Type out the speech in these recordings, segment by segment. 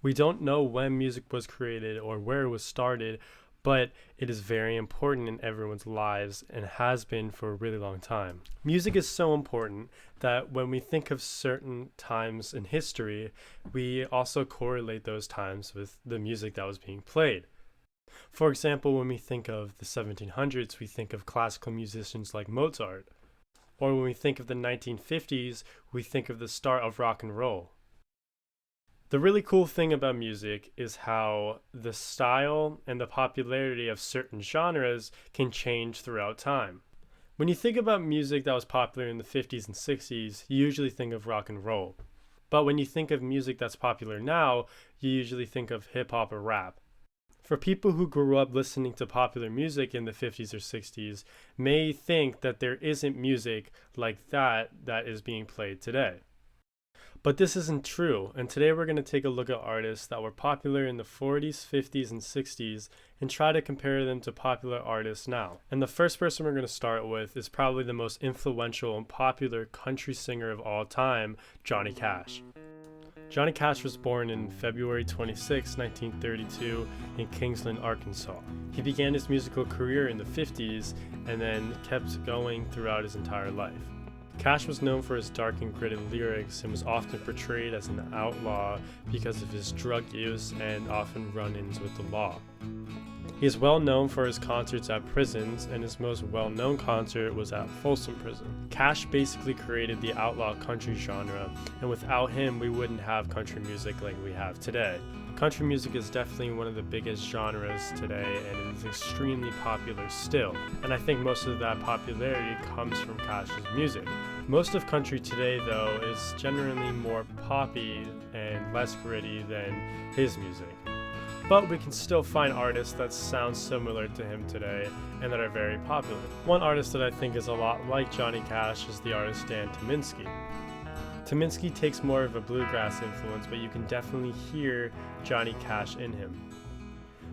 We don't know when music was created or where it was started, but it is very important in everyone's lives and has been for a really long time. Music is so important that when we think of certain times in history, we also correlate those times with the music that was being played. For example, when we think of the 1700s, we think of classical musicians like Mozart. Or when we think of the 1950s, we think of the start of rock and roll. The really cool thing about music is how the style and the popularity of certain genres can change throughout time. When you think about music that was popular in the 50s and 60s, you usually think of rock and roll. But when you think of music that's popular now, you usually think of hip hop or rap. For people who grew up listening to popular music in the 50s or 60s, may think that there isn't music like that is being played today. But this isn't true, and today we're going to take a look at artists that were popular in the 40s, 50s, and 60s and try to compare them to popular artists now. And the first person we're going to start with is probably the most influential and popular country singer of all time, Johnny Cash. Johnny Cash was born in February 26, 1932 in Kingsland, Arkansas. He began his musical career in the 50s and then kept going throughout his entire life. Cash was known for his dark and gritted lyrics and was often portrayed as an outlaw because of his drug use and often run-ins with the law. He is well known for his concerts at prisons, and his most well-known concert was at Folsom Prison. Cash basically created the outlaw country genre, and without him we wouldn't have country music like we have today. Country music is definitely one of the biggest genres today, and it is extremely popular still. And I think most of that popularity comes from Cash's music. Most of country today, though, is generally more poppy and less gritty than his music. But we can still find artists that sound similar to him today and that are very popular. One artist that I think is a lot like Johnny Cash is the artist Dan Tyminski. Tyminski takes more of a bluegrass influence, but you can definitely hear Johnny Cash in him.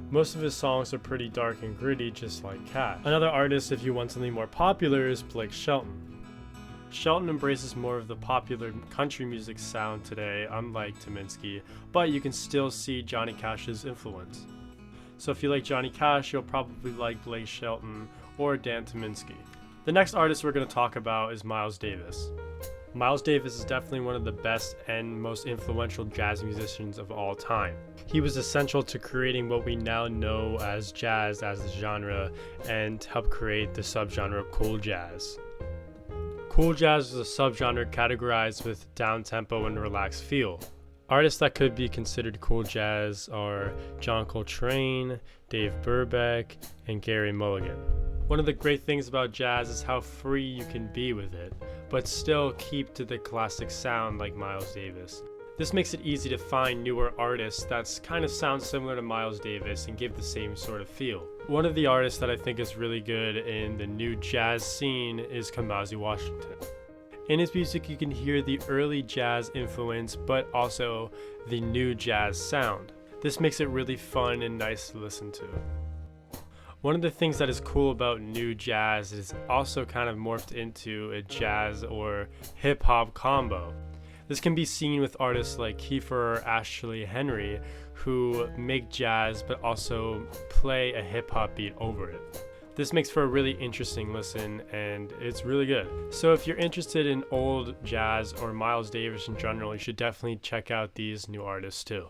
Most of his songs are pretty dark and gritty, just like Cash. Another artist, if you want something more popular, is Blake Shelton. Shelton embraces more of the popular country music sound today, unlike Tyminski, but you can still see Johnny Cash's influence. So if you like Johnny Cash, you'll probably like Blake Shelton or Dan Tyminski. The next artist we're going to talk about is Miles Davis. Miles Davis is definitely one of the best and most influential jazz musicians of all time. He was essential to creating what we now know as jazz as a genre and helped create the subgenre cool jazz. Cool jazz is a subgenre categorized with down-tempo and relaxed feel. Artists that could be considered cool jazz are John Coltrane, Dave Brubeck, and Gary Mulligan. One of the great things about jazz is how free you can be with it, but still keep to the classic sound like Miles Davis. This makes it easy to find newer artists that kind of sound similar to Miles Davis and give the same sort of feel. One of the artists that I think is really good in the new jazz scene is Kamasi Washington. In his music you can hear the early jazz influence, but also the new jazz sound. This makes it really fun and nice to listen to. One of the things that is cool about new jazz is also kind of morphed into a jazz or hip-hop combo. This can be seen with artists like Kiefer or Ashley Henry, who make jazz but also play a hip-hop beat over it. This makes for a really interesting listen, and it's really good. So if you're interested in old jazz or Miles Davis in general, you should definitely check out these new artists too.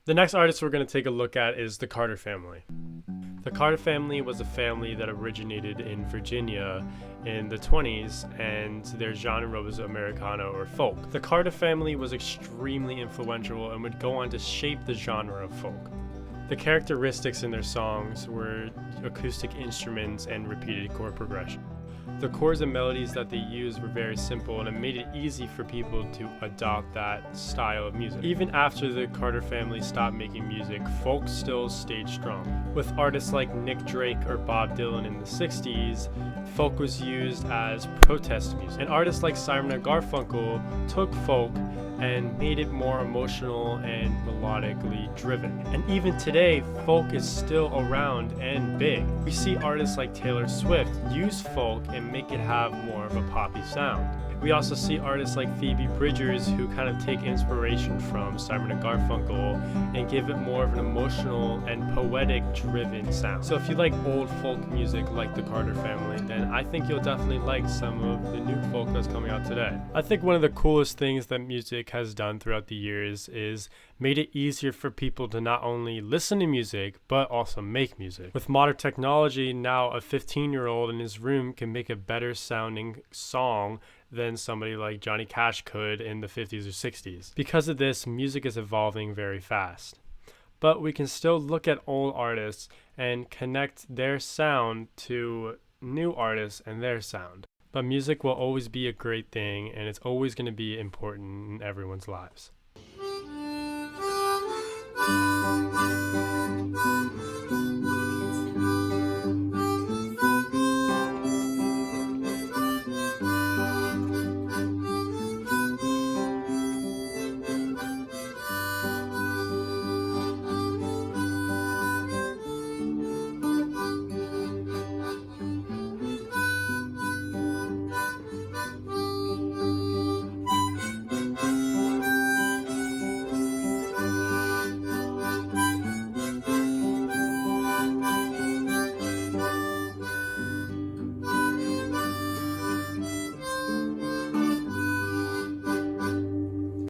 The next artist we're going to take a look at is the Carter family. The Carter family was a family that originated in Virginia in the 20s, and their genre was Americana or folk. The Carter family was extremely influential and would go on to shape the genre of folk. The characteristics in their songs were acoustic instruments and repeated chord progression. The chords and melodies that they used were very simple, and it made it easy for people to adopt that style of music. Even after the Carter family stopped making music, folk still stayed strong. With artists like Nick Drake or Bob Dylan in the 60s, folk was used as protest music. And artists like Simon and Garfunkel took folk and made it more emotional and melodically driven. And even today, folk is still around and big. We see artists like Taylor Swift use folk and make it have more of a poppy sound. We also see artists like Phoebe Bridgers who kind of take inspiration from Simon and Garfunkel and give it more of an emotional and poetic driven sound. So if you like old folk music like the Carter Family, then I think you'll definitely like some of the new folk that's coming out today. I think one of the coolest things that music has done throughout the years is made it easier for people to not only listen to music but also make music. With modern technology, now a 15-year-old in his room can make a better sounding song than somebody like Johnny Cash could in the 50s or 60s. Because of this, music is evolving very fast. But we can still look at old artists and connect their sound to new artists and their sound. But music will always be a great thing, and it's always going to be important in everyone's lives.